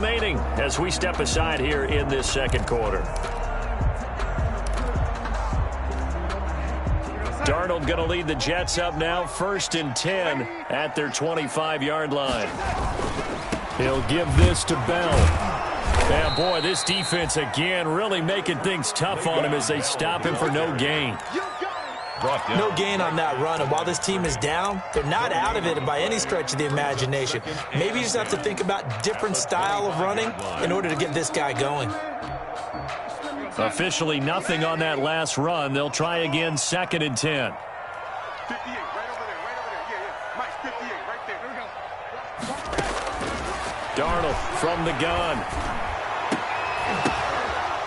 Remaining as we step aside here in this second quarter. Darnold going to lead the Jets up now, 1st and 10 at their 25-yard line. He'll give this to Bell. And boy, this defense again really making things tough on him as they stop him for no gain. No gain on that run, and while this team is down, they're not out of it by any stretch of the imagination. Maybe you just have to think about different style of running in order to get this guy going. Officially nothing on that last run. They'll try again, 2nd and 10. 58, right over there, right over there. Yeah. Mike, 58, right there. Darnold from the gun.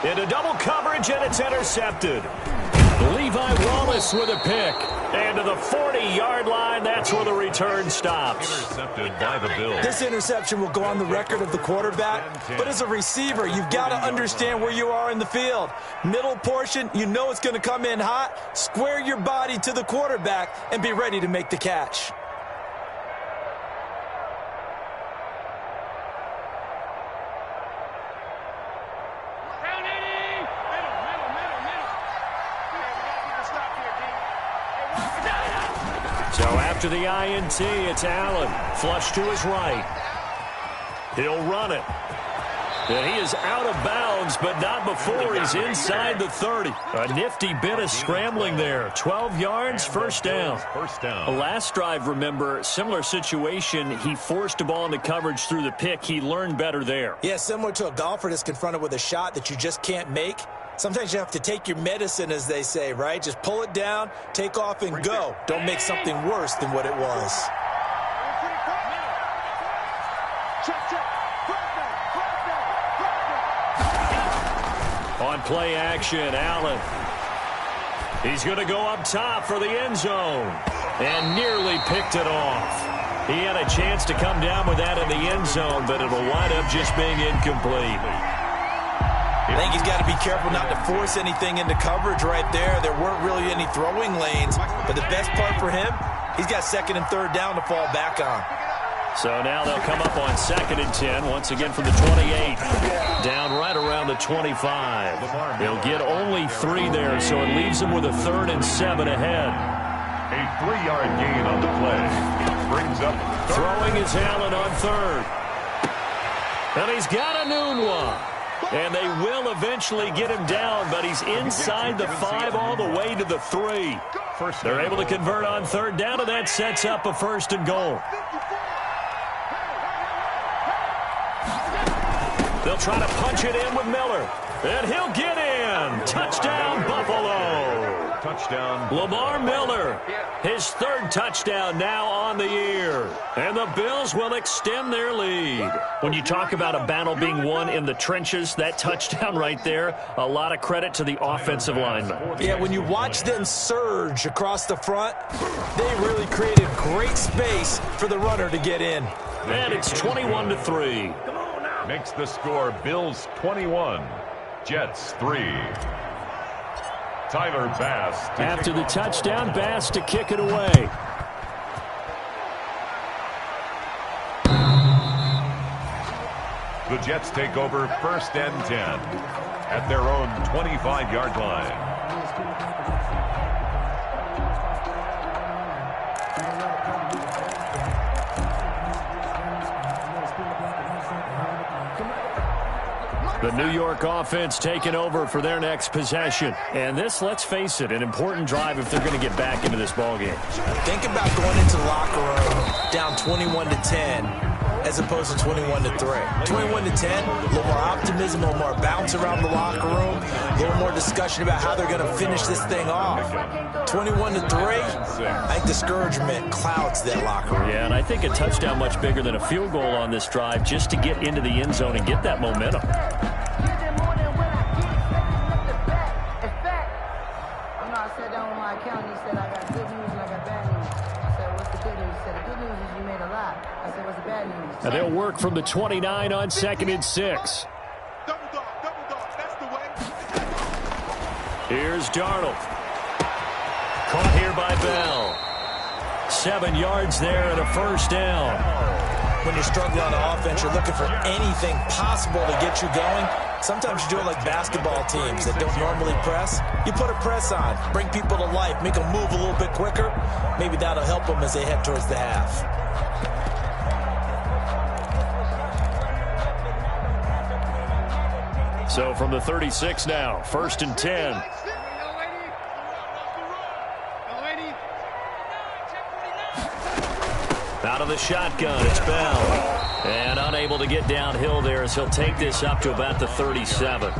Into double coverage, and it's intercepted. Levi Wallace with a pick. And to the 40-yard line, that's where the return stops. Intercepted by the Bills. This interception will go on the record of the quarterback, but as a receiver, you've got to understand where you are in the field. Middle portion, you know it's going to come in hot. Square your body to the quarterback and be ready to make the catch. So after the INT, it's Allen. Flush to his right. He'll run it. And he is out of bounds, but not before he's inside the 30. A nifty bit of scrambling there. 12 yards, first down. The last drive, remember, similar situation. He forced a ball into coverage through the pick. He learned better there. Yeah, similar to a golfer that's confronted with a shot that you just can't make. Sometimes you have to take your medicine, as they say, right? Just pull it down, take off, and go. Don't make something worse than what it was. On play action, Allen. He's going to go up top for the end zone. And nearly picked it off. He had a chance to come down with that in the end zone, but it'll wind up just being incomplete. I think he's got to be careful not to force anything into coverage right there. There weren't really any throwing lanes, but the best part for him, he's got 2nd and 3rd down to fall back on. So now they'll come up on 2nd and 10, once again from the 28. Down right around the 25. They'll get only 3 there, so it leaves them with a 3rd and 7 ahead. A 3-yard gain on the play. Brings up throwing is Allen on 3rd. And he's got a noon one. And they will eventually get him down, but he's inside the 5 all the way to the 3. They're able to convert on 3rd down, and that sets up a 1st and goal. They'll try to punch it in with Miller. And he'll get in. Touchdown, Buffalo. touchdown. Lamar Miller, his 3rd touchdown now on the year. And the Bills will extend their lead. When you talk about a battle being won in the trenches, that touchdown right there, a lot of credit to the offensive linemen. Yeah, when you watch them surge across the front, they really created great space for the runner to get in. And it's 21-3. Makes the score Bills 21, Jets 3. Tyler Bass. After the touchdown, Bass to kick it away. The Jets take over 1st and 10 at their own 25-yard line. The New York offense taking over for their next possession. And this, let's face it, an important drive if they're going to get back into this ballgame. Think about going into the locker room down 21-10 as opposed to 21-3. 21-10, a little more optimism, a little more bounce around the locker room, a little more discussion about how they're going to finish this thing off. 21-3, I think discouragement clouds that locker room. Yeah, and I think a touchdown much bigger than a field goal on this drive just to get into the end zone and get that momentum. Now they'll work from the 29 on 2nd and 6. Double dog, that's the way. Here's Darnold. Caught here by Bell. 7 yards there and a 1st down. when you're struggling on offense, you're looking for anything possible to get you going. Sometimes you do it like basketball teams that don't normally press. You put a press on, bring people to life, make them move a little bit quicker. Maybe that'll help them as they head towards the half. So from the 36 now, 1st and 10. Out of the shotgun, it's Bell. And unable to get downhill there as he'll take this up to about the 37.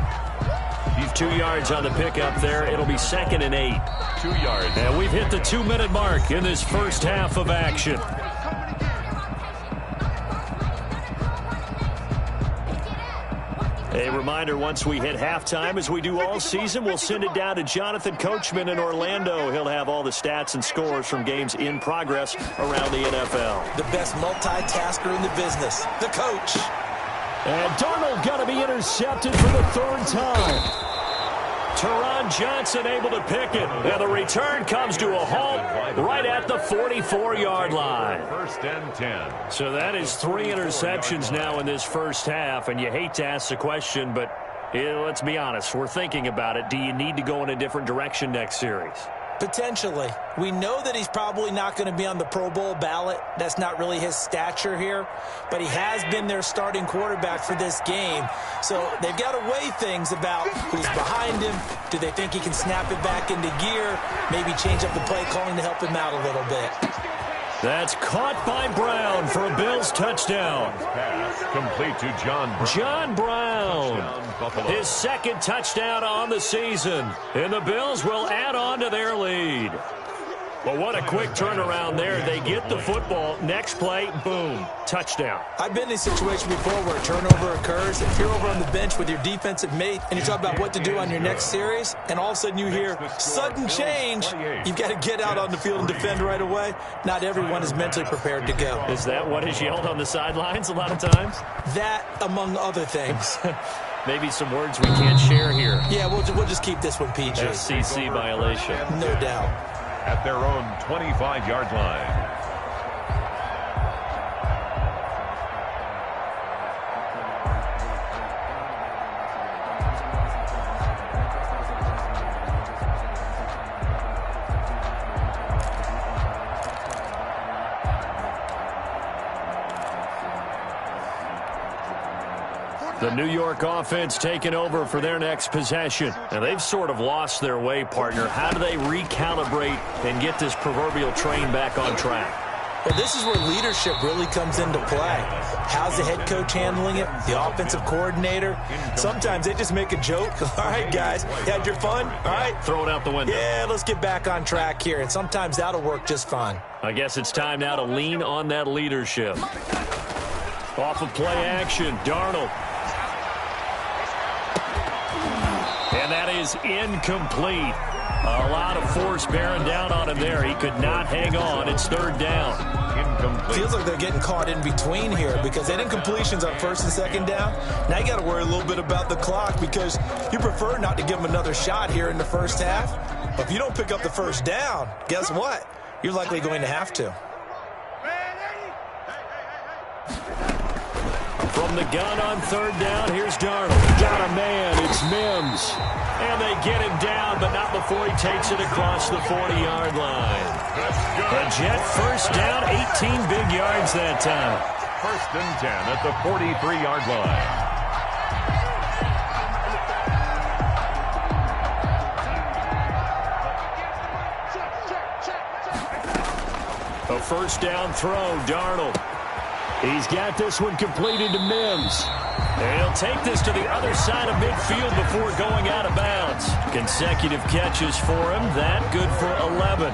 He's 2 yards on the pickup there. It'll be 2nd and 8. 2 yards. And we've hit the 2-minute mark in this first half of action. A reminder, once we hit halftime, as we do all season, we'll send it down to Jonathan Coachman in Orlando. He'll have all the stats and scores from games in progress around the NFL. The best multitasker in the business, the coach. And Darnold going to be intercepted for the 3rd time. Teron Johnson able to pick it. And the return comes to a halt right at the 44-yard line. 1st and 10. So that is 3 interceptions now in this first half. And you hate to ask the question, but let's be honest. We're thinking about it. Do you need to go in a different direction next series? Potentially. We know that he's probably not going to be on the Pro Bowl ballot. That's not really his stature here. But he has been their starting quarterback for this game. So they've got to weigh things about who's behind him. Do they think he can snap it back into gear? Maybe change up the play calling to help him out a little bit. That's caught by Brown for a Bills touchdown. Pass complete to John Brown. John Brown. Touchdown, His 2nd touchdown on the season. And the Bills will add on to their lead. But what a quick turnaround there. They get the football. Next play, boom, touchdown. I've been in a situation before where a turnover occurs. If you're over on the bench with your defensive mate and you talk about what to do on your next series, and all of a sudden you hear sudden change, you've got to get out on the field and defend right away. Not everyone is mentally prepared to go. Is that what is yelled on the sidelines a lot of times? That, among other things. Maybe some words we can't share here. Yeah, we'll just keep this one PG. FCC violation. No doubt. At their own 25-yard line. The New York offense taking over for their next possession. And they've sort of lost their way, partner. How do they recalibrate and get this proverbial train back on track? Well, this is where leadership really comes into play. How's the head coach handling it? The offensive coordinator? Sometimes they just make a joke. All right, guys, you had your fun? All right. Throw it out the window. Yeah, let's get back on track here. And sometimes that'll work just fine. I guess it's time now to lean on that leadership. Off of play action, Darnold. And that is incomplete. A lot of force bearing down on him there. He could not hang on. It's 3rd down. Incomplete. Feels like they're getting caught in between here because they did incompletions on 1st and 2nd down. Now you got to worry a little bit about the clock because you prefer not to give them another shot here in the first half. But if you don't pick up the 1st down, guess what? You're likely going to have to. From the gun on 3rd down, here's Darnold. Got a man, it's Mims. And they get him down, but not before he takes it across the 40-yard line. A Jet 1st down, 18 big yards that time. 1st and 10 at the 43-yard line. A 1st down throw, Darnold. He's got this one completed to Mims. And he'll take this to the other side of midfield before going out of bounds. Consecutive catches for him. That good for 11.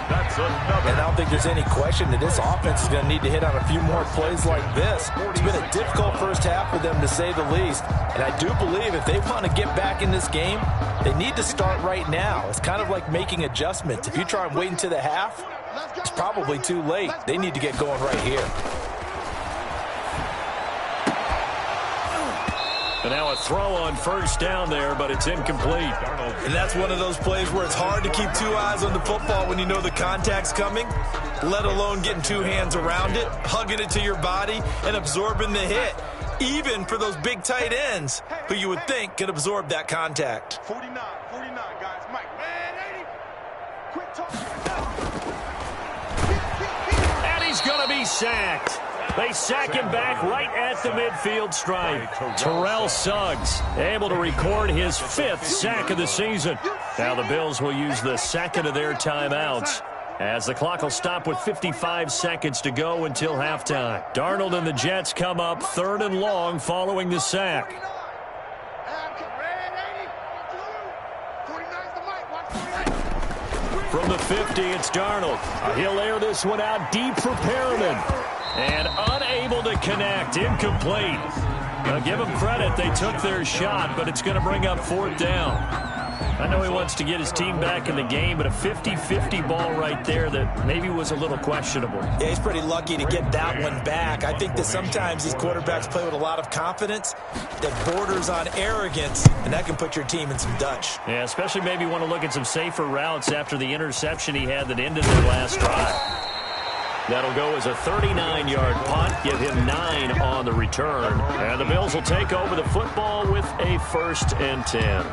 That's another. And I don't think there's any question that this offense is going to need to hit on a few more plays like this. It's been a difficult first half for them, to say the least. And I do believe if they want to get back in this game, they need to start right now. It's kind of like making adjustments. If you try and wait until the half, it's probably too late. They need to get going right here. And now a throw on first down there, but it's incomplete. And that's one of those plays where it's hard to keep two eyes on the football when you know the contact's coming, let alone getting two hands around it, hugging it to your body, and absorbing the hit, even for those big tight ends who you would think could absorb that contact. 49, guys. Mike, man, 80. Quick talk. And he's going to be sacked. They sack him back right at the midfield stripe. Terrell Suggs able to record his 5th sack of the season. Now the Bills will use the second of their timeouts as the clock will stop with 55 seconds to go until halftime. Darnold and the Jets come up 3rd and long following the sack. From the 50, it's Darnold. He'll air this one out deep for Perriman. And unable to connect. Incomplete. Now give them credit. They took their shot, but it's going to bring up 4th down. I know he wants to get his team back in the game, but a 50-50 ball right there that maybe was a little questionable. Yeah, he's pretty lucky to get that one back. I think that sometimes these quarterbacks play with a lot of confidence that borders on arrogance, and that can put your team in some Dutch. Yeah, especially maybe want to look at some safer routes after the interception he had that ended their last drive. That'll go as a 39-yard punt, give him 9 on the return. And the Bills will take over the football with a 1st and 10.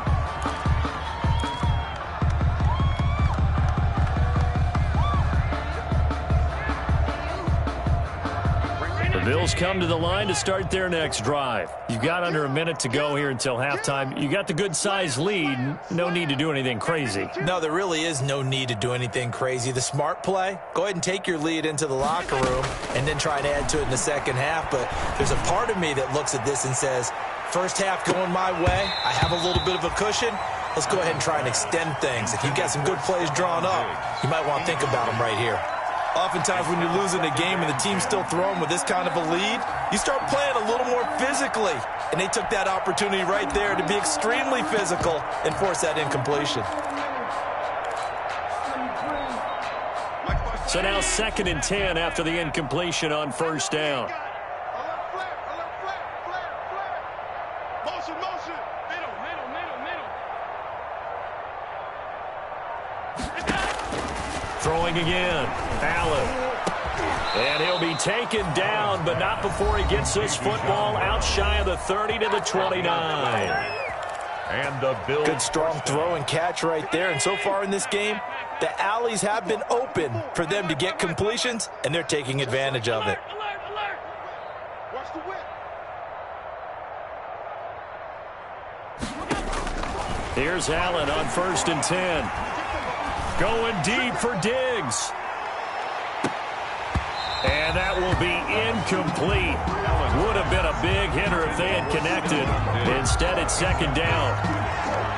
Bills come to the line to start their next drive. You've got under a minute to go here until halftime. You got the good-sized lead. No need to do anything crazy. No, there really is no need to do anything crazy. The smart play, go ahead and take your lead into the locker room and then try to add to it in the second half. But there's a part of me that looks at this and says, first half going my way. I have a little bit of a cushion. Let's go ahead and try and extend things. If you've got some good plays drawn up, you might want to think about them right here. Oftentimes when you're losing a game and the team's still throwing with this kind of a lead, you start playing a little more physically. And they took that opportunity right there to be extremely physical and force that incompletion. So now 2nd and 10 after the incompletion on first down. Throwing again. Allen. And he'll be taken down, but not before he gets this football out shy of the 30 to the 29. And the Bills. Good strong throw and catch right there. And so far in this game, the alleys have been open for them to get completions, and they're taking advantage of it. Watch the whip. Here's Allen on 1st and 10. Going deep for Diggs. And that will be incomplete. Would have been a big hitter if they had connected. Instead, it's 2nd down.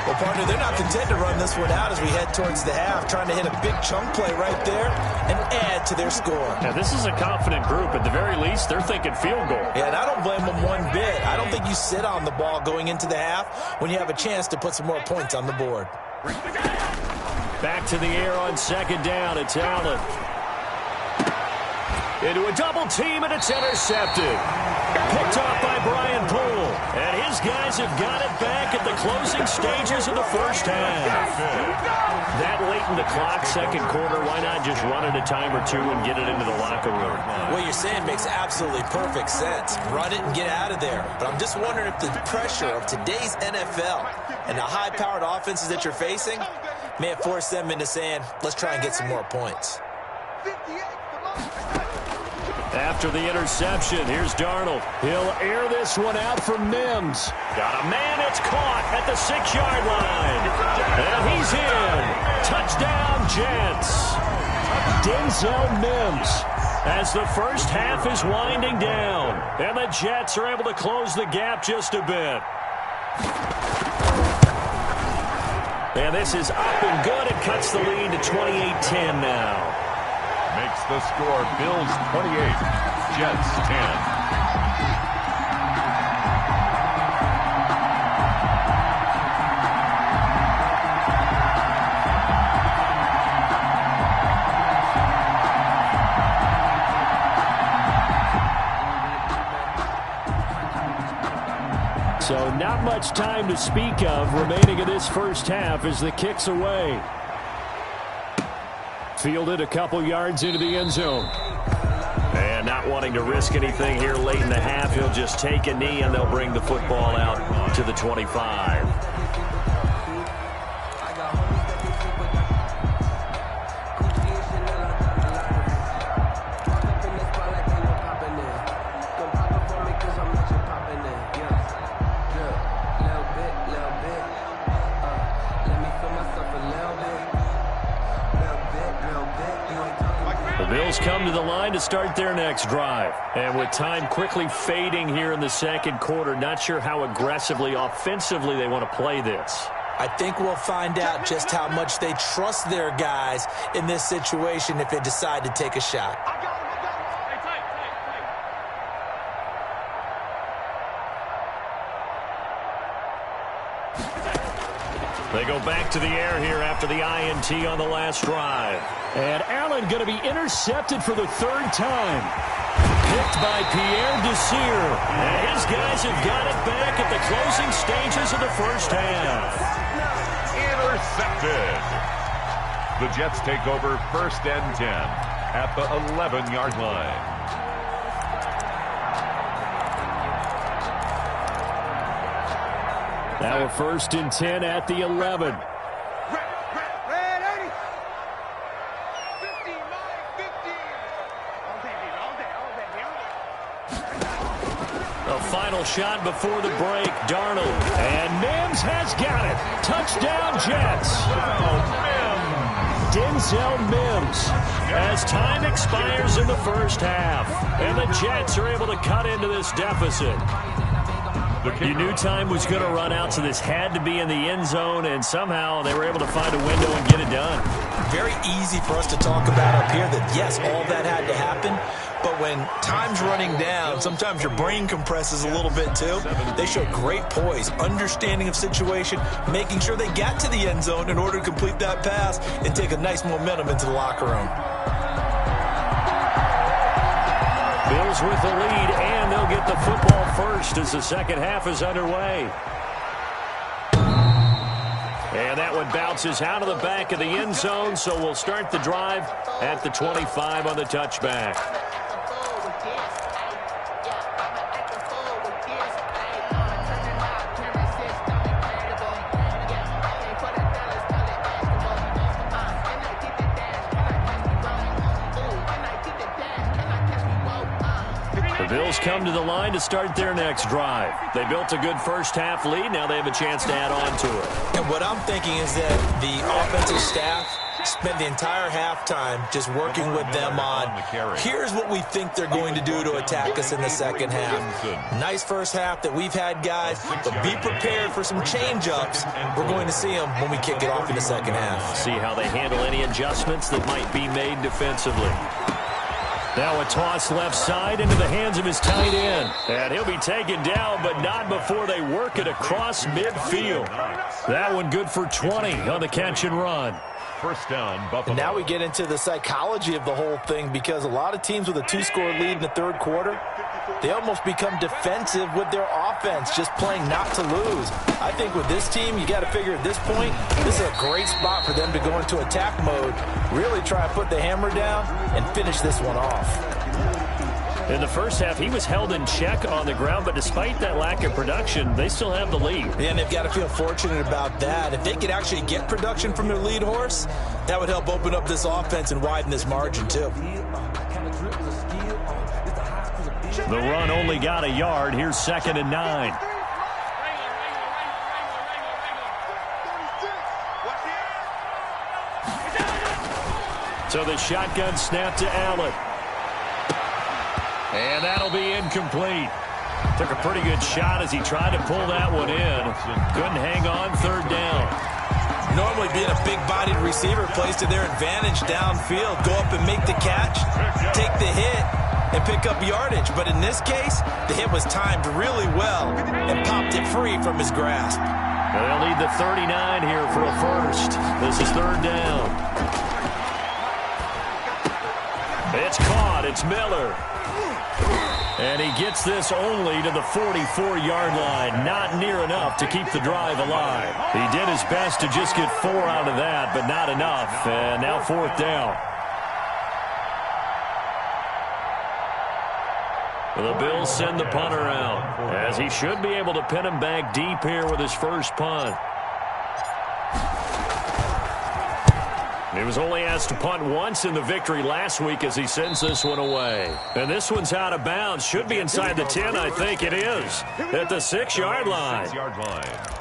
Well, partner, they're not content to run this one out as we head towards the half, trying to hit a big chunk play right there and add to their score. Now, this is a confident group. At the very least, they're thinking field goal. Yeah, and I don't blame them one bit. I don't think you sit on the ball going into the half when you have a chance to put some more points on the board. Back to the air on 2nd down. It's Allen. Into a double team, and it's intercepted. Picked off by Brian Poole. And his guys have got it back at the closing stages of the first half. That late in the clock, 2nd quarter, why not just run it a time or two and get it into the locker room? What you're saying makes absolutely perfect sense. Run it and get out of there. But I'm just wondering if the pressure of today's NFL and the high-powered offenses that you're facing may have forced them into saying, let's try and get some more points. After the interception, here's Darnold. He'll air this one out for Mims. Got a man, it's caught at the 6-yard line. And he's in. Touchdown, Jets. Denzel Mims as the first half is winding down. And the Jets are able to close the gap just a bit. And this is up and good. It cuts the lead to 28-10 now. Makes the score Bills 28, Jets 10. So not much time to speak of remaining in this first half as the kick's away. Fielded a couple yards into the end zone. And not wanting to risk anything here late in the half, he'll just take a knee and they'll bring the football out to the 25. Bills come to the line to start their next drive. And with time quickly fading here in the second quarter, not sure how aggressively, offensively they want to play this. I think we'll find out just how much they trust their guys in this situation if they decide to take a shot. They go back to the air here after the INT on the last drive. And Allen going to be intercepted for the third time. Picked by Pierre Desir. And his guys have got it back at the closing stages of the first half. Intercepted. The Jets take over first and 10 at the 11-yard line. Now a first and 10 at the 11. A final shot before the break. Darnold. And Mims has got it. Touchdown, Jets. Denzel Mims. As time expires in the first half. And the Jets are able to cut into this deficit. You knew time was going to run out, so this had to be in the end zone, and somehow they were able to find a window and get it done. Very easy for us to talk about up here that, yes, all that had to happen, but when time's running down, sometimes your brain compresses a little bit too. They showed great poise, understanding of situation, making sure they got to the end zone in order to complete that pass and take a nice momentum into the locker room. Bills with the lead, and they'll get the football first as the second half is underway. And that one bounces out of the back of the end zone, so we'll start the drive at the 25 on the touchback. Bills come to the line to start their next drive. They built a good first half lead. Now they have a chance to add on to it. And what I'm thinking is that the offensive staff spent the entire halftime just working with them on, here's what we think they're going to do to attack us in the second half. Nice first half that we've had, guys, but be prepared for some change-ups. We're going to see them when we kick it off in the second half. See how they handle any adjustments that might be made defensively. Now a toss left side into the hands of his tight end. And he'll be taken down, but not before they work it across midfield. That one good for 20 on the catch and run. First down, Buffalo. And now we get into the psychology of the whole thing, because a lot of teams with a two-score lead in the third quarter, they almost become defensive with their offense, just playing not to lose. I think with this team, you got to figure at this point, this is a great spot for them to go into attack mode, really try to put the hammer down and finish this one off. In the first half, he was held in check on the ground, but despite that lack of production, they still have the lead. Yeah, and they've got to feel fortunate about that. If they could actually get production from their lead horse, that would help open up this offense and widen this margin too. The run only got a yard. Here's 2nd and 9. So the shotgun snap to Allen. And that'll be incomplete. Took a pretty good shot as he tried to pull that one in. Couldn't hang on, 3rd down. Normally being a big-bodied receiver plays to their advantage downfield. Go up and make the catch, take the hit, and pick up yardage. But in this case, the hit was timed really well and popped it free from his grasp. They'll need the 39 here for a first. This is 3rd down. It's caught. It's Miller. And he gets this only to the 44-yard line. Not near enough to keep the drive alive. He did his best to just get 4 out of that, but not enough. And now 4th down. The Bills send the punter out, as he should be able to pin him back deep here with his first punt. He was only asked to punt once in the victory last week as he sends this one away. And this one's out of bounds. Should be inside the 10, I think it is. At the 6-yard line.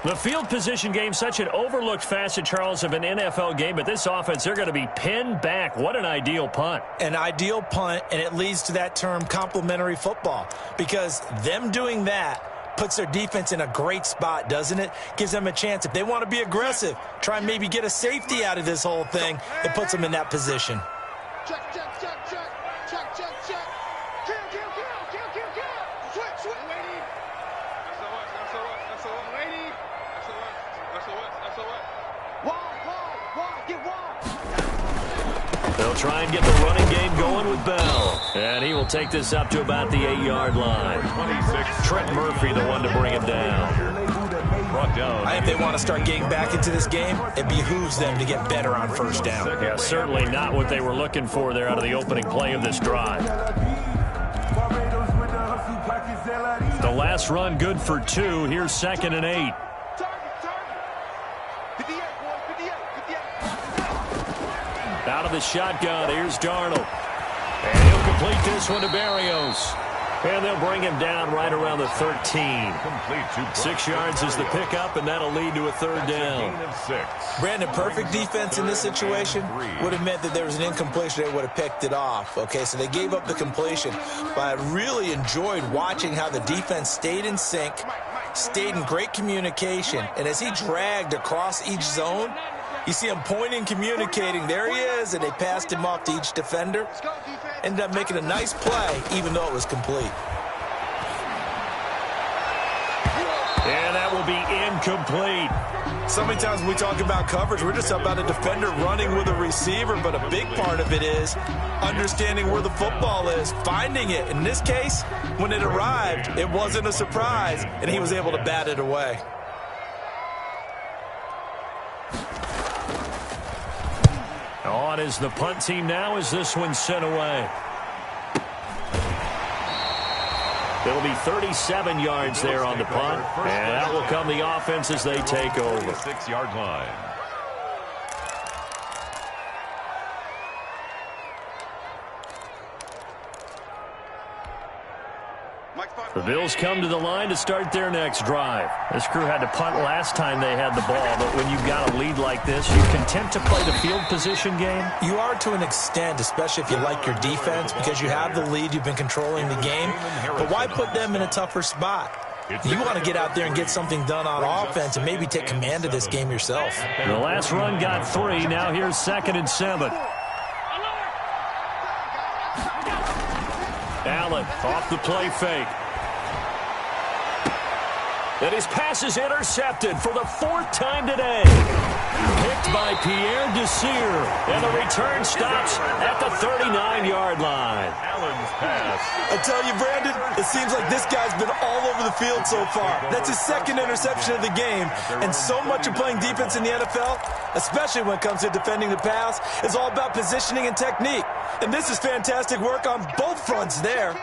The field position game, such an overlooked facet, Charles, of an NFL game. But this offense, they're going to be pinned back. What an ideal punt. An ideal punt, and it leads to that term complementary football. Because them doing that puts their defense in a great spot, doesn't it? Gives them a chance. If they want to be aggressive, try and maybe get a safety out of this whole thing, it puts them in that position. Check, check, check, check. Check, check, check. Kill, kill, kill, kill, kill, kill. Switch, switch. Lady. That's a what. Lady. That's a what. Wall, get wall. They'll try and get the running game going with Bell. And he will take this up to about the 8-yard line. 26. Trent Murphy, the one to bring him down. I think they want to start getting back into this game. It behooves them to get better on first down. Yeah, certainly not what they were looking for there out of the opening play of this drive. The last run good for 2. Here's 2nd and 8. Out of the shotgun, here's Darnold. And he'll complete this one to Berrios. And they'll bring him down right around the 13. 6 yards is the pickup, and that'll lead to a 3rd down. Brandon, perfect defense in this situation would have meant that there was an incompletion. They would have picked it off. Okay, so they gave up the completion. But I really enjoyed watching how the defense stayed in sync, stayed in great communication. And as he dragged across each zone, you see him pointing, communicating. There he is, and they passed him off to each defender. Ended up making a nice play, even though it was complete. And that will be incomplete. So many times when we talk about coverage, we're just about a defender running with a receiver, but a big part of it is understanding where the football is, finding it. In this case, when it arrived, it wasn't a surprise, and he was able to bat it away. On is the punt team now as this one's sent away. It'll be 37 yards there on the punt, and that will come the offense as they take over. 6-yard line. The Bills come to the line to start their next drive. This crew had to punt last time they had the ball, but when you've got a lead like this, you content to play the field position game? You are to an extent, especially if you like your defense, because you have the lead, you've been controlling the game. But why put them in a tougher spot? You want to get out there and get something done on offense and maybe take command of this game yourself. The last run got 3. Now here's 2nd and 7. Allen off the play fake. And his pass is intercepted for the 4th time today. Picked by Pierre Desir. And the return stops at the 39-yard line. Allen's pass. I tell you, Brandon, it seems like this guy's been all over the field so far. That's his 2nd interception of the game. And so much of playing defense in the NFL, especially when it comes to defending the pass, is all about positioning and technique. And this is fantastic work on both fronts there.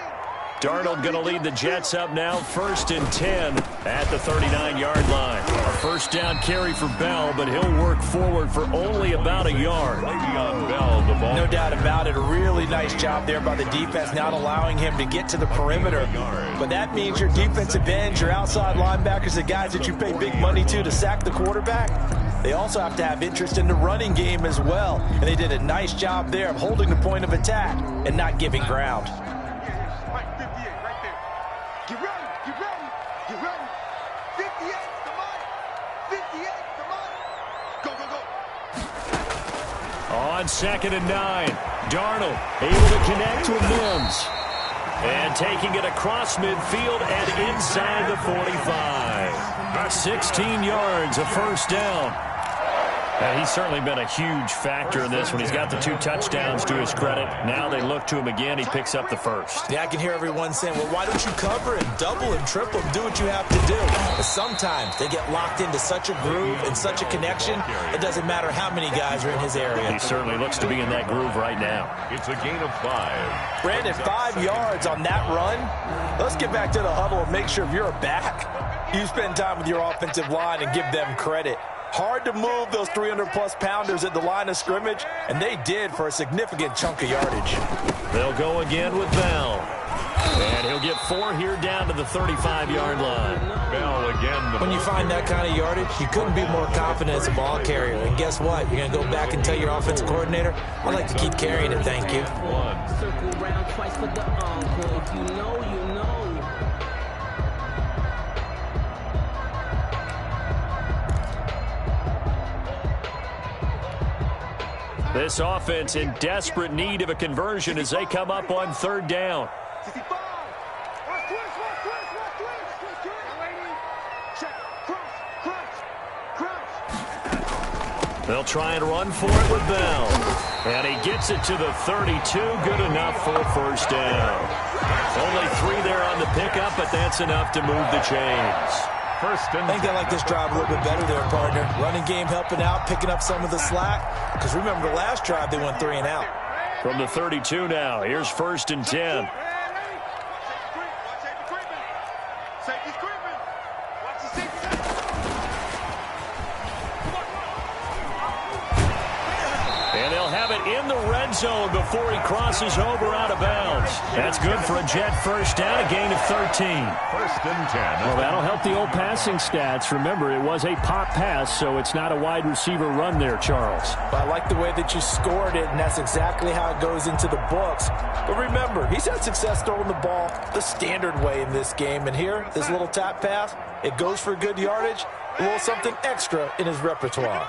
Darnold going to lead the Jets up now, 1st and 10 at the 39-yard line. A first down carry for Bell, but he'll work forward for only about a yard. Le'Veon Bell, the ball. No doubt about it. A really nice job there by the defense, not allowing him to get to the perimeter. But that means your defensive ends, your outside linebackers, the guys that you pay big money to sack the quarterback, they also have to have interest in the running game as well. And they did a nice job there of holding the point of attack and not giving ground. Get ready, get ready, get ready. 58, come on. 58, come on. Go, go, go. On 2nd and 9, Darnold able to connect with Mims. And taking it across midfield and inside the 45. 16 yards, a first down. And he's certainly been a huge factor in this one. He's got the 2 touchdowns to his credit. Now they look to him again. He picks up the first. Yeah, I can hear everyone saying, well, why don't you cover him, double him, triple him, do what you have to do. But sometimes they get locked into such a groove and such a connection, it doesn't matter how many guys are in his area. He certainly looks to be in that groove right now. It's a gain of 5. Brandon, 5 yards on that run. Let's get back to the huddle and make sure if you're a back, you spend time with your offensive line and give them credit. Hard to move those 300-plus pounders at the line of scrimmage, and they did for a significant chunk of yardage. They'll go again with Bell. And he'll get 4 here down to the 35-yard line. Bell again. When you find that kind of yardage, you couldn't be more confident as a ball carrier. And guess what? You're going to go back and tell your offensive coordinator, I'd like to keep carrying it, thank you. Circle round twice for the encore. If you know, you know. This offense in desperate need of a conversion as they come up on 3rd down. 65. Watch twist. Check. Crunch. They'll try and run for it with Bell. And he gets it to the 32. Good enough for a first down. Only 3 there on the pickup, but that's enough to move the chains. I think they like this drive a little bit better there, partner. Running game helping out, picking up some of the slack. Because remember, the last drive they went 3 and out. From the 32 now, here's 1st and 10. Safety's creeping. Watch the safety. And they'll have it in the red zone before he crosses over out of bounds. That's good for a Jet first down, a gain of 13. 1st and 10. Well, that'll help the old passing stats. Remember, it was a pop pass, so it's not a wide receiver run there, Charles. But I like the way that you scored it, and that's exactly how it goes into the books. But remember, he's had success throwing the ball the standard way in this game. And here, this little tap pass, it goes for good yardage, a little something extra in his repertoire.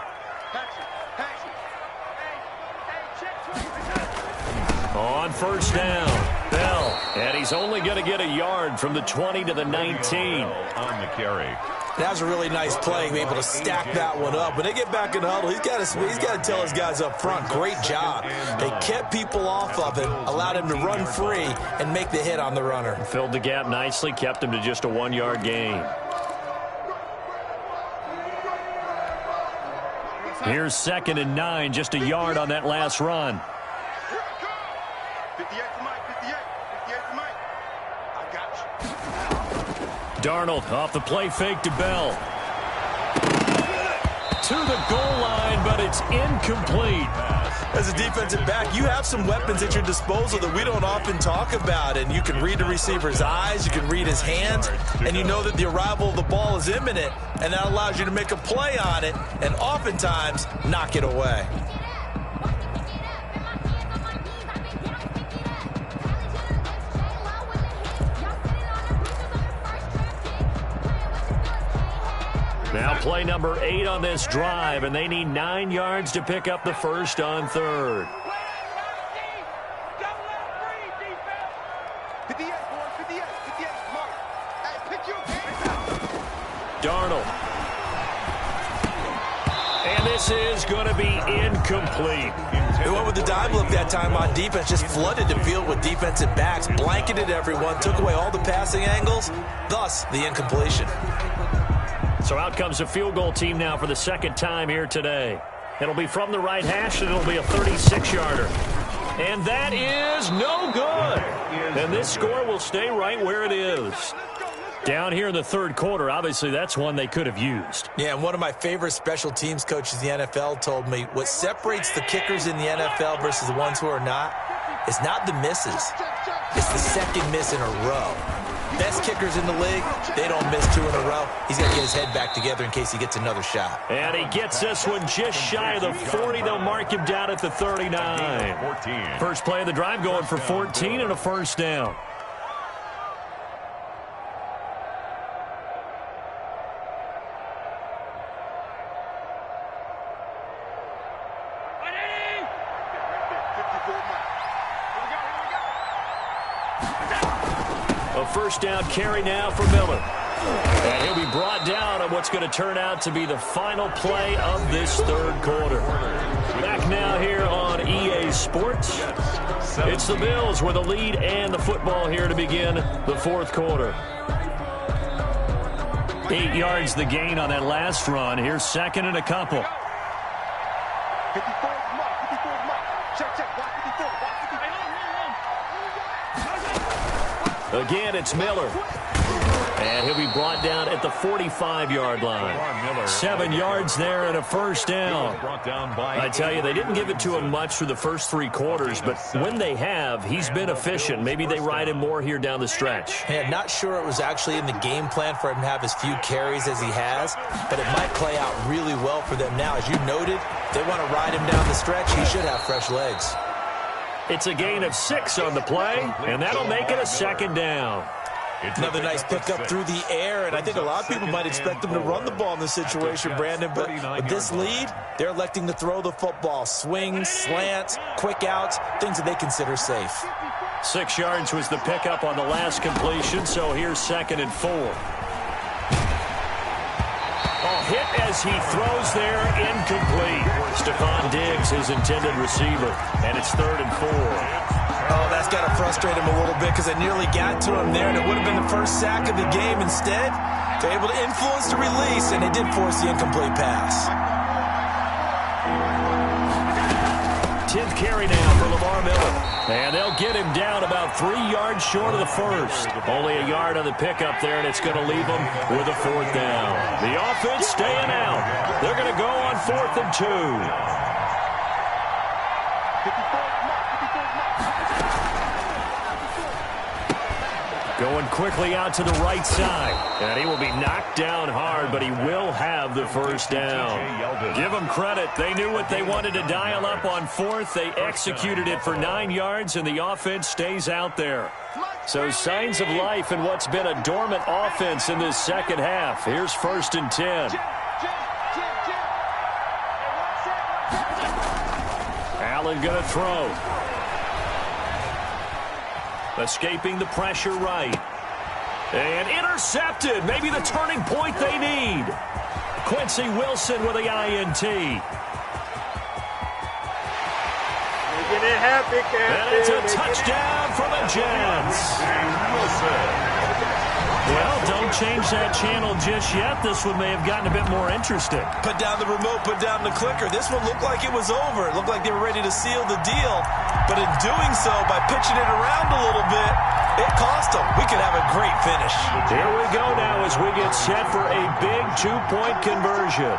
On 1st down, Bell. And he's only going to get a yard from the 20 to the 19. On the carry. That was a really nice play, being able to stack that one up. When they get back in the huddle, he's got to tell his guys up front, great job. They kept people off of him, allowed him to run free, and make the hit on the runner. Filled the gap nicely, kept him to just a 1-yard gain. Here's 2nd and 9, just a yard on that last run. 58 to Mike, 58 to Mike. I got you. Darnold off the play fake to Bell. To the goal line, but it's incomplete. As a defensive back, you have some weapons at your disposal that we don't often talk about. And you can read the receiver's eyes, you can read his hands, and you know that the arrival of the ball is imminent. And that allows you to make a play on it and oftentimes knock it away. Now play number 8 on this drive, and they need 9 yards to pick up the first on 3rd. 58, boys, 58, come on. Hey, pick your game. Darnold. And this is going to be incomplete. They went with the dive look that time on defense, just flooded the field with defensive backs, blanketed everyone, took away all the passing angles, thus the incompletion. So out comes a field goal team now for the 2nd time here today. It'll be from the right hash, and it'll be a 36-yarder. And that is no good. And this score will stay right where it is. Down here in the 3rd quarter, obviously that's one they could have used. Yeah, and one of my favorite special teams coaches in the NFL told me what separates the kickers in the NFL versus the ones who are not is not the misses. It's the 2nd miss in a row. Best kickers in the league, they don't miss 2 in a row. He's got to get his head back together in case he gets another shot. And he gets this one just shy of the 40. They'll mark him down at the 39. First play of the drive going for 14 and a first down. A first down carry now for Miller. And he'll be brought down on what what's going to turn out to be the final play of this third quarter. Back now here on EA Sports. It's the Bills with a lead and the football here to begin the fourth quarter. 8 yards the gain on that last run. Here's second and a couple. 54 mark, 54 mark. Check, block 54, block 54. Again, it's Miller. And he'll be brought down at the 45-yard line. 7 yards there and a first down. I tell you, they didn't give it to him much through the first 3 quarters, but when they have, he's been efficient. Maybe they ride him more here down the stretch. Hey, I'm not sure it was actually in the game plan for him to have as few carries as he has, but it might play out really well for them now. As you noted, if they want to ride him down the stretch, he should have fresh legs. It's a gain of 6 on the play, and that'll make it a second down. Another nice pickup through the air, and I think a lot of people might expect them to run the ball in this situation, Brandon, but with this lead, they're electing to throw the football. Swings, slants, quick outs, things that they consider safe. 6 yards was the pickup on the last completion, so here's second and 4. Hit as he throws there, incomplete. Stephon Diggs, his intended receiver, and it's third and 4. Oh, that's got to frustrate him a little bit because I nearly got to him there, and it would have been the first sack of the game. Instead, they're able to influence the release, and they did force the incomplete pass. 10th carry now for Lamar Miller. And they'll get him down about 3 yards short of the first. Only a yard on the pickup there, and it's going to leave them with a fourth down. The offense staying out. They're going to go on 4th and 2. 54 mark, 54 mark. Going quickly out to the right side. And he will be knocked down hard, but he will have the first down. Give them credit. They knew what they wanted to dial up on 4th. They executed it for 9 yards, and the offense stays out there. So signs of life in what's been a dormant offense in this second half. Here's 1st and 10. Allen going to throw. Escaping the pressure right. And intercepted. Maybe the turning point they need. Quincy Wilson with the INT. Making it happy, Captain. And it's a touchdown for the Jets. Well, don't change that channel just yet. This one may have gotten a bit more interesting. Put down the remote, put down the clicker. This one looked like it was over. It looked like they were ready to seal the deal. But in doing so, by pitching it around a little bit, it cost them. We could have a great finish. Here we go now as we get set for a big 2-point conversion.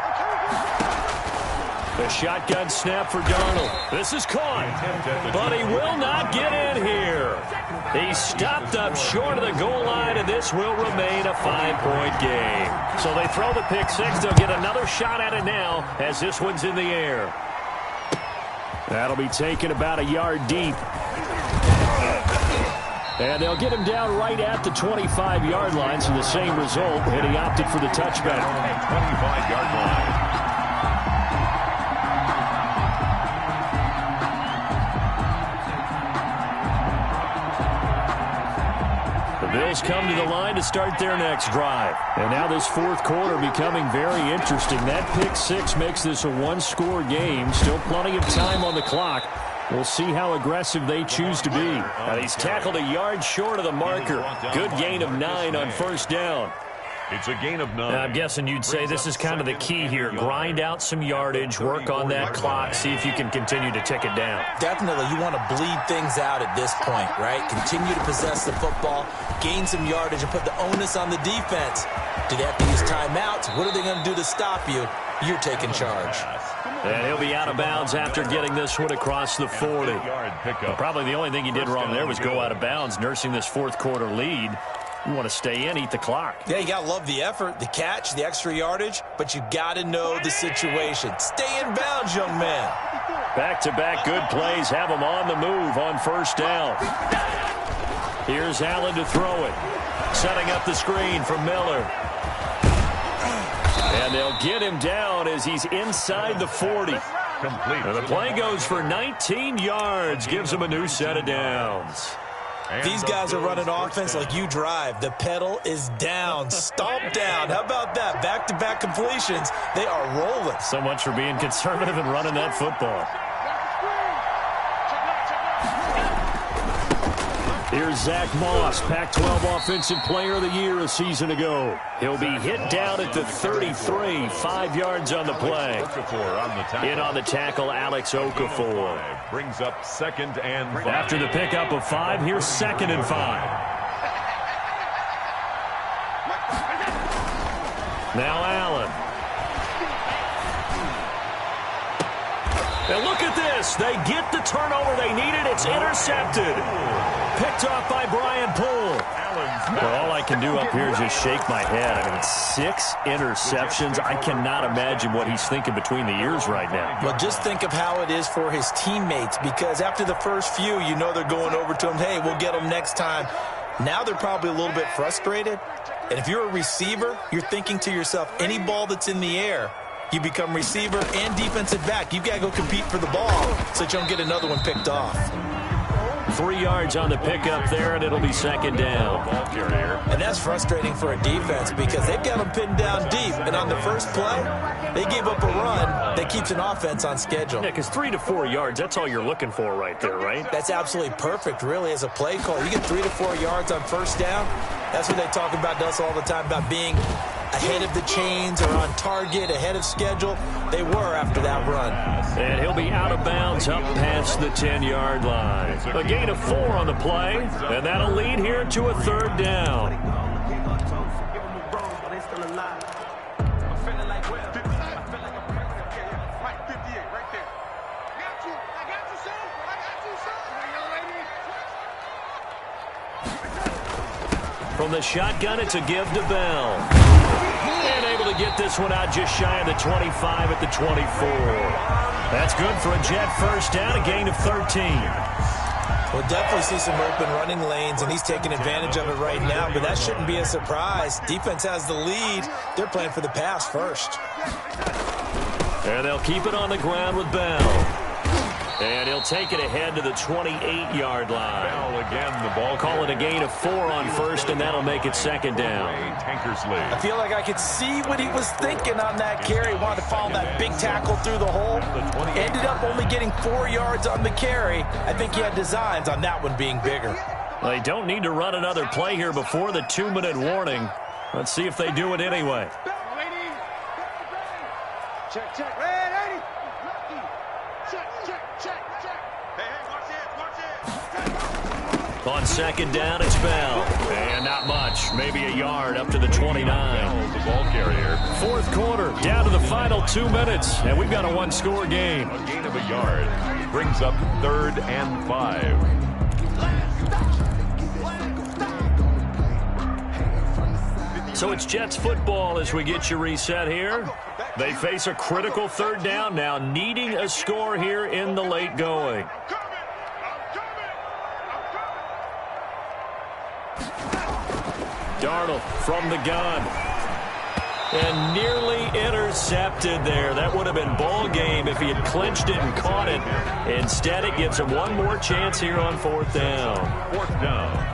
The shotgun snap for Darnold. This is caught, but he will not get in here. He stopped up short of the goal line, and this will remain a 5-point game. So they throw the pick 6. They'll get another shot at it now as this one's in the air. That'll be taken about a yard deep. And they'll get him down right at the 25-yard line, so the same result, and he opted for the touchback. 25-yard line. Bills come to the line to start their next drive. And now this fourth quarter becoming very interesting. That pick 6 makes this a 1-score game. Still plenty of time on the clock. We'll see how aggressive they choose to be. And he's tackled a yard short of the marker. Good gain of 9 on first down. It's a gain of 9. I'm guessing you'd say this is kind of the key here. Grind out some yardage, work on that clock, see if you can continue to tick it down. Definitely, you want to bleed things out at this point, right? Continue to possess the football, gain some yardage, and put the onus on the defense. Do they have to use timeouts? What are they going to do to stop you? You're taking charge. And he'll be out of bounds after getting this one across the 40. Probably the only thing he did wrong there was go out of bounds, nursing this fourth quarter lead. You want to stay in, eat the clock. Yeah, you got to love the effort, the catch, the extra yardage, but you got to know the situation. Stay in bounds, young man. Back-to-back good plays have him on the move on first down. Here's Allen to throw it. Setting up the screen from Miller. And they'll get him down as he's inside the 40. Complete. And the play goes for 19 yards, gives him a new set of downs. These guys are running offense like you drive. The pedal is down, stomp down. How about that? Back-to-back completions. They are rolling. So much for being conservative and running that football. Here's Zach Moss, Pac-12 Offensive Player of the Year a season ago. He'll be hit down at the 33, 5 yards on the play. In on the tackle, Alex Okafor. Brings up 2nd and 5. After the pickup of 5, here's 2nd and 5. Now Allen. And look at this. They get the turnover they needed. It's intercepted. Picked off by Brian Poole. Well, all I can do up here is just shake my head. I mean, 6 interceptions. I cannot imagine what he's thinking between the ears right now. Well, just think of how it is for his teammates, because after the first few, you know they're going over to him, hey, we'll get them next time. Now they're probably a little bit frustrated. And if you're a receiver, you're thinking to yourself, any ball that's in the air, you become receiver and defensive back. You've got to go compete for the ball so that you don't get another one picked off. 3 yards on the pickup there, and it'll be 2nd down. And that's frustrating for a defense because they've got them pinned down deep. And on the first play, they gave up a run that keeps an offense on schedule. Yeah, because 3 to 4 yards, that's all you're looking for right there, right? That's absolutely perfect, really, as a play call. You get 3 to 4 yards on first down. That's what they talk about to us all the time, about being ahead of the chains or on target, ahead of schedule. They were after that run. And he'll be out of bounds up past the 10-yard line. A gain of 4 on the play, and that'll lead here to a 3rd down. From the shotgun, it's a give to Bell. And able to get this one out just shy of the 25 at the 24. That's good for a Jet first down, a gain of 13. We'll definitely see some open running lanes, and he's taking advantage of it right now, but that shouldn't be a surprise. Defense has the lead. They're playing for the pass first. And they'll keep it on the ground with Bell. And he'll take it ahead to the 28-yard line. Bell again, the ball. Call it a gain of 4 on first, and that'll make it 2nd down. Tankersley. I feel like I could see what he was thinking on that carry. He wanted to follow that big tackle through the hole. Ended up only getting 4 yards on the carry. I think he had designs on that one being bigger. They don't need to run another play here before the 2-minute warning. Let's see if they do it anyway. Check, check. Ready. Check. Hey, watch this. On 2nd down, it's Bell. And not much. Maybe a yard up to the 29. Bell, the ball carrier. 4th quarter, down to the final 2 minutes. And we've got a 1-score game. A gain of a yard. Brings up 3rd and 5. So it's Jets football as we get you reset here. They face a critical 3rd down now, needing a score here in the late going. Darnold from the gun. And nearly intercepted there. That would have been ball game if he had clinched it and caught it. Instead, it gives him one more chance here on 4th down. 4th down.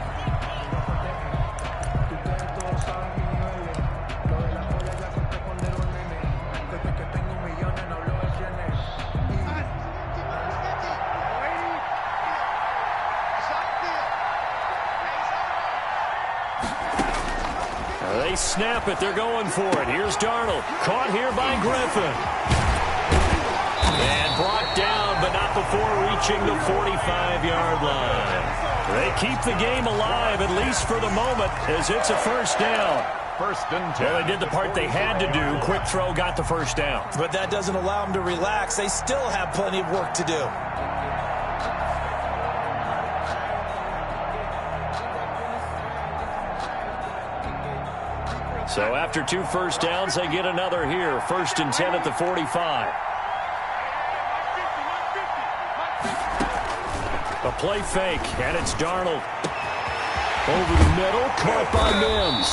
They snap it. They're going for it. Here's Darnold. Caught here by Griffin. And brought down, but not before reaching the 45-yard line. They keep the game alive, at least for the moment, as it's a 1st down. 1st and 10. Well, they did the part they had to do. Quick throw got the 1st down. But that doesn't allow them to relax. They still have plenty of work to do. So after 2 1st downs, they get another here. 1st and 10 at the 45. A play fake, and it's Darnold. Over the middle, caught by Mims.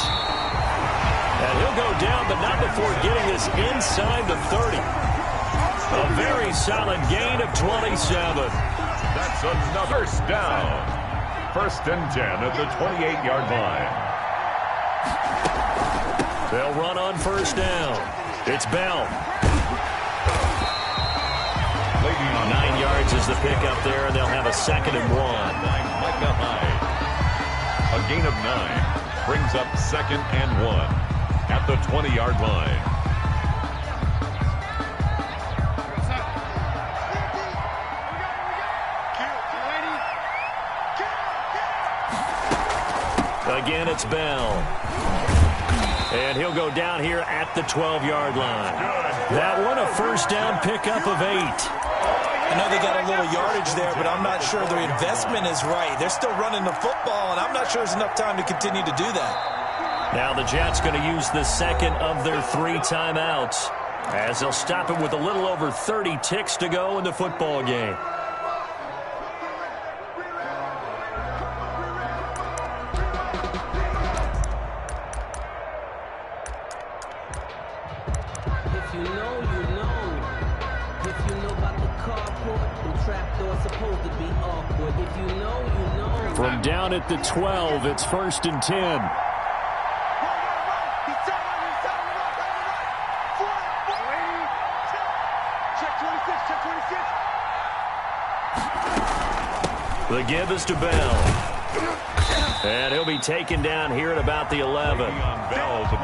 And he'll go down, but not before getting this inside the 30. A very solid gain of 27. That's another 1st down. First and 10 at the 28-yard line. They'll run on first down. It's Bell. 9 yards is the pickup there, and they'll have a 2nd and 1. Micah Hyde. A gain of 9 brings up 2nd and 1 at the 20-yard line. Again, it's Bell. And he'll go down here at the 12-yard line. That one, a first down pickup of 8. I know they got a little yardage there, but I'm not sure their investment is right. They're still running the football, and I'm not sure there's enough time to continue to do that. Now the Jets going to use the 2nd of their 3 timeouts as they'll stop it with a little over 30 ticks to go in the football game. From down at the 12, it's 1st and 10. The give is to Bell. And he'll be taken down here at about the 11.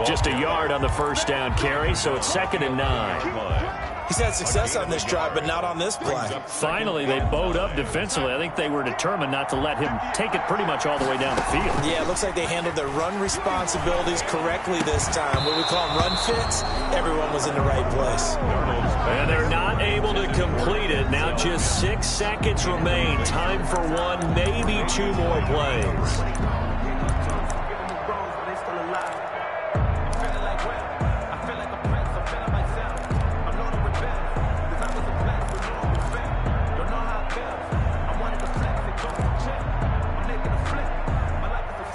Just a yard on the first down carry, so it's 2nd and 9. He's had success on this drive, but not on this play. Finally, they bowed up defensively. I think they were determined not to let him take it pretty much all the way down the field. Yeah, it looks like they handled their run responsibilities correctly this time. What we call them run fits, everyone was in the right place. And they're not able to complete it. Now just 6 seconds remain. Time for 1, maybe 2 more plays.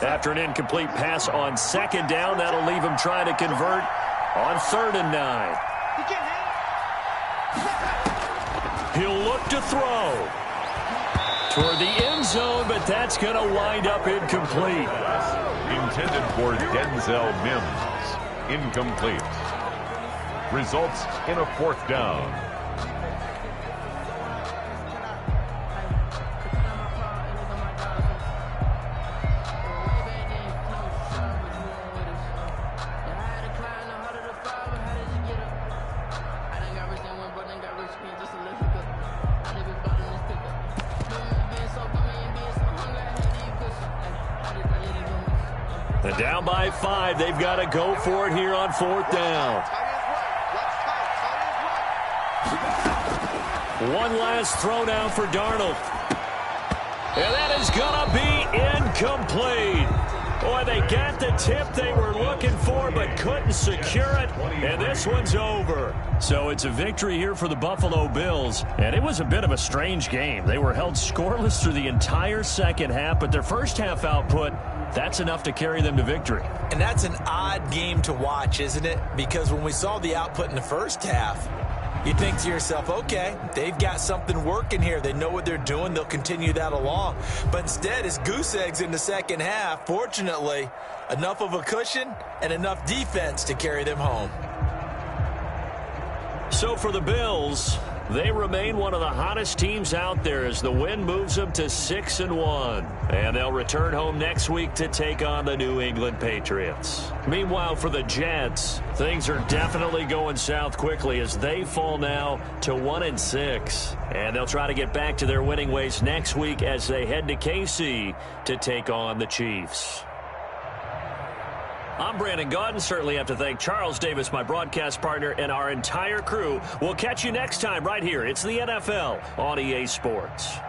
After an incomplete pass on 2nd down, that'll leave him trying to convert on 3rd and 9. He'll look to throw toward the end zone, but that's going to wind up incomplete. Intended for Denzel Mims. Incomplete. Results in a 4th down. Down by 5. They've got to go for it here on 4th down. One last throw now for Darnold. And that is going to be incomplete. Boy, they got the tip they were looking for but couldn't secure it. And this one's over. So it's a victory here for the Buffalo Bills. And it was a bit of a strange game. They were held scoreless through the entire second half, but their first half output, that's enough to carry them to victory. And that's an odd game to watch, isn't it? Because when we saw the output in the first half, you think to yourself, okay, they've got something working here. They know what they're doing. They'll continue that along. But instead, it's goose eggs in the second half. Fortunately, enough of a cushion and enough defense to carry them home. So for the Bills, they remain one of the hottest teams out there as the win moves them to 6-1. And they'll return home next week to take on the New England Patriots. Meanwhile, for the Jets, things are definitely going south quickly as they fall now to 1-6. And they'll try to get back to their winning ways next week as they head to KC to take on the Chiefs. I'm Brandon Gaudin. Certainly have to thank Charles Davis, my broadcast partner, and our entire crew. We'll catch you next time right here. It's the NFL on EA Sports.